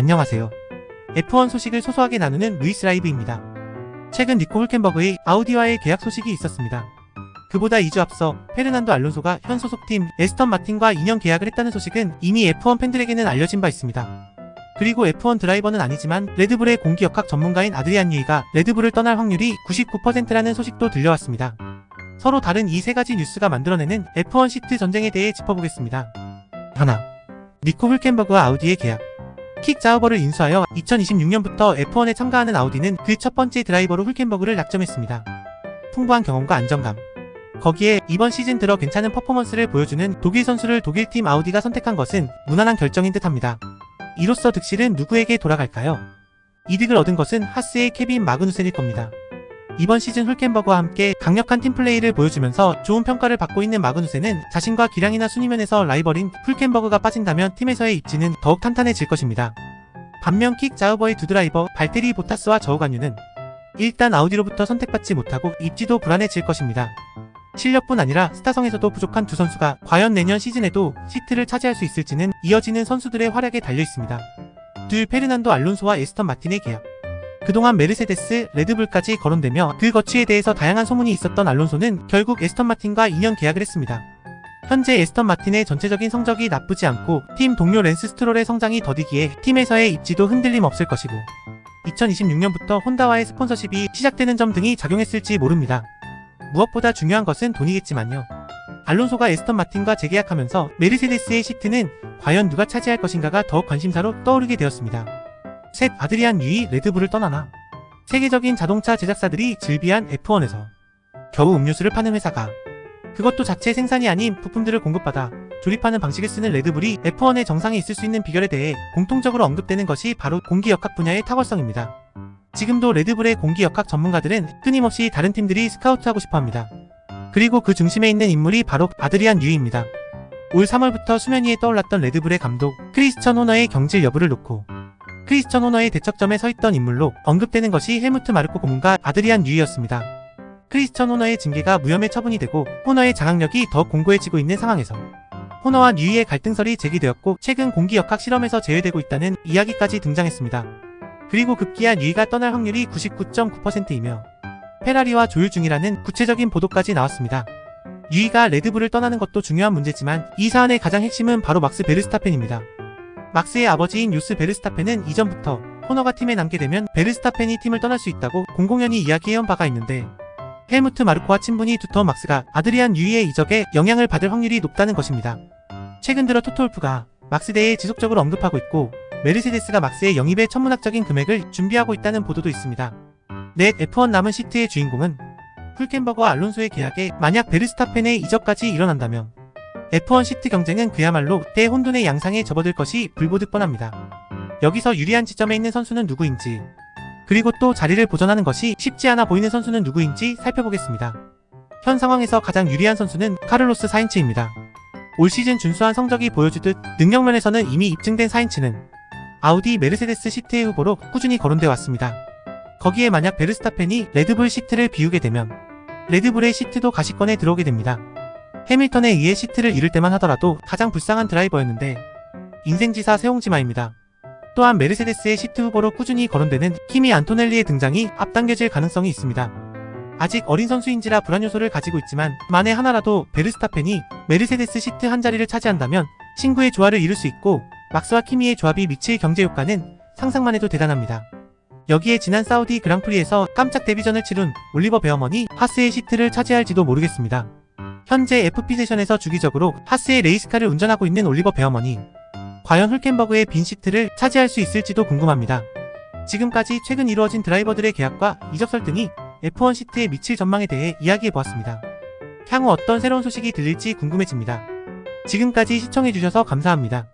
안녕하세요. F1 소식을 소소하게 나누는 루이스 라이브입니다. 최근 니코 hulkenberg의 아우디와의 계약 소식이 있었습니다. 그보다 2주 앞서 페르난도 알론소가 현 소속팀 에스턴 마틴과 2년 계약을 했다는 소식은 이미 F1 팬들에게는 알려진 바 있습니다. 그리고 F1 드라이버는 아니지만 레드불의 공기역학 전문가인 아드리안 뉴이가 레드불을 떠날 확률이 99%라는 소식도 들려왔습니다. 서로 다른 이 세 가지 뉴스가 만들어내는 F1 시트 전쟁에 대해 짚어보겠습니다. 하나, 니코 hulkenberg와 아우디의 계약. 킥 자우버를 인수하여 2026년부터 F1에 참가하는 아우디는 그 첫 번째 드라이버로 hulkenberg를 낙점했습니다. 풍부한 경험과 안정감. 거기에 이번 시즌 들어 괜찮은 퍼포먼스를 보여주는 독일 선수를 독일팀 아우디가 선택한 것은 무난한 결정인 듯합니다. 이로써 득실은 누구에게 돌아갈까요? 이득을 얻은 것은 하스의 케빈 마그누센일 겁니다. 이번 시즌 hulkenberg와 함께 강력한 팀플레이를 보여주면서 좋은 평가를 받고 있는 마그누센은 자신과 기량이나 순위면에서 라이벌인 hulkenberg가 빠진다면 팀에서의 입지는 더욱 탄탄해질 것입니다. 반면 킥 자우버의 두 드라이버 발테리 보타스와 저우간유는 일단 아우디로부터 선택받지 못하고 입지도 불안해질 것입니다. 실력뿐 아니라 스타성에서도 부족한 두 선수가 과연 내년 시즌에도 시트를 차지할 수 있을지는 이어지는 선수들의 활약에 달려있습니다. 둘 페르난도 알론소와 에스턴 마틴의 계약. 그동안 메르세데스, 레드불까지 거론되며 그 거취에 대해서 다양한 소문이 있었던 알론소는 결국 에스턴 마틴과 2년 계약을 했습니다. 현재 에스턴 마틴의 전체적인 성적이 나쁘지 않고 팀 동료 랜스 스트롤의 성장이 더디기에 팀에서의 입지도 흔들림 없을 것이고 2026년부터 혼다와의 스폰서십이 시작되는 점 등이 작용했을지 모릅니다. 무엇보다 중요한 것은 돈이겠지만요. 알론소가 에스턴 마틴과 재계약하면서 메르세데스의 시트는 과연 누가 차지할 것인가가 더욱 관심사로 떠오르게 되었습니다. 셋, 아드리안 뉴이 레드불을 떠나나. 세계적인 자동차 제작사들이 즐비한 F1에서 겨우 음료수를 파는 회사가 그것도 자체 생산이 아닌 부품들을 공급받아 조립하는 방식을 쓰는 레드불이 F1의 정상에 있을 수 있는 비결에 대해 공통적으로 언급되는 것이 바로 공기역학 분야의 탁월성입니다. 지금도 레드불의 공기역학 전문가들은 끊임없이 다른 팀들이 스카우트하고 싶어합니다. 그리고 그 중심에 있는 인물이 바로 아드리안 뉴이입니다. 올 3월부터 수면 위에 떠올랐던 레드불의 감독 크리스천 호너의 경질 여부를 놓고 크리스천 호너의 대척점에 서있던 인물로 언급되는 것이 헬무트 마르코 고문과 아드리안 뉴이였습니다. 크리스천 호너의 징계가 무혐의 처분이 되고 호너의 장악력이 더 공고해지고 있는 상황에서 호너와 뉴이의 갈등설이 제기되었고 최근 공기역학 실험에서 제외되고 있다는 이야기까지 등장했습니다. 그리고 급기야 뉴이가 떠날 확률이 99.9%이며 페라리와 조율 중이라는 구체적인 보도까지 나왔습니다. 뉴이가 레드불을 떠나는 것도 중요한 문제지만 이 사안의 가장 핵심은 바로 막스 베르스타펜입니다. 막스의 아버지인 요스 베르스타펜은 이전부터 호너가 팀에 남게 되면 베르스타펜이 팀을 떠날 수 있다고 공공연히 이야기해온 바가 있는데 헬무트 마르코와 친분이 두터운 막스가 아드리안 뉴이의 이적에 영향을 받을 확률이 높다는 것입니다. 최근 들어 토토월프가 막스 대에 지속적으로 언급하고 있고 메르세데스가 막스의 영입에 천문학적인 금액을 준비하고 있다는 보도도 있습니다. 넷, F1 남은 시트의 주인공은 hulkenberg와 알론소의 계약에 만약 베르스타펜의 이적까지 일어난다면 F1 시트 경쟁은 그야말로 대혼돈의 양상에 접어들 것이 불보듯 뻔합니다. 여기서 유리한 지점에 있는 선수는 누구인지 그리고 또 자리를 보존하는 것이 쉽지 않아 보이는 선수는 누구인지 살펴보겠습니다. 현 상황에서 가장 유리한 선수는 카를로스 사인츠입니다. 올 시즌 준수한 성적이 보여주듯 능력면에서는 이미 입증된 사인츠는 아우디 메르세데스 시트의 후보로 꾸준히 거론되어 왔습니다. 거기에 만약 베르스타펜이 레드불 시트를 비우게 되면 레드불의 시트도 가시권에 들어오게 됩니다. 해밀턴에 의해 시트를 잃을 때만 하더라도 가장 불쌍한 드라이버였는데 인생지사 세옹지마입니다. 또한 메르세데스의 시트 후보로 꾸준히 거론되는 키미 안토넬리의 등장이 앞당겨질 가능성이 있습니다. 아직 어린 선수인지라 불안 요소를 가지고 있지만 만에 하나라도 베르스타펜이 메르세데스 시트 한 자리를 차지한다면 신구의 조화를 이룰 수 있고 막스와 키미의 조합이 미칠 경제 효과는 상상만 해도 대단합니다. 여기에 지난 사우디 그랑프리에서 깜짝 데뷔전을 치룬 올리버 베어먼이 하스의 시트를 차지할지도 모르겠습니다. 현재 FP 세션에서 주기적으로 하스의 레이스카를 운전하고 있는 올리버 베어먼이 과연 hulkenberg의 빈 시트를 차지할 수 있을지도 궁금합니다. 지금까지 최근 이루어진 드라이버들의 계약과 이적설 등이 F1 시트에 미칠 전망에 대해 이야기해보았습니다. 향후 어떤 새로운 소식이 들릴지 궁금해집니다. 지금까지 시청해주셔서 감사합니다.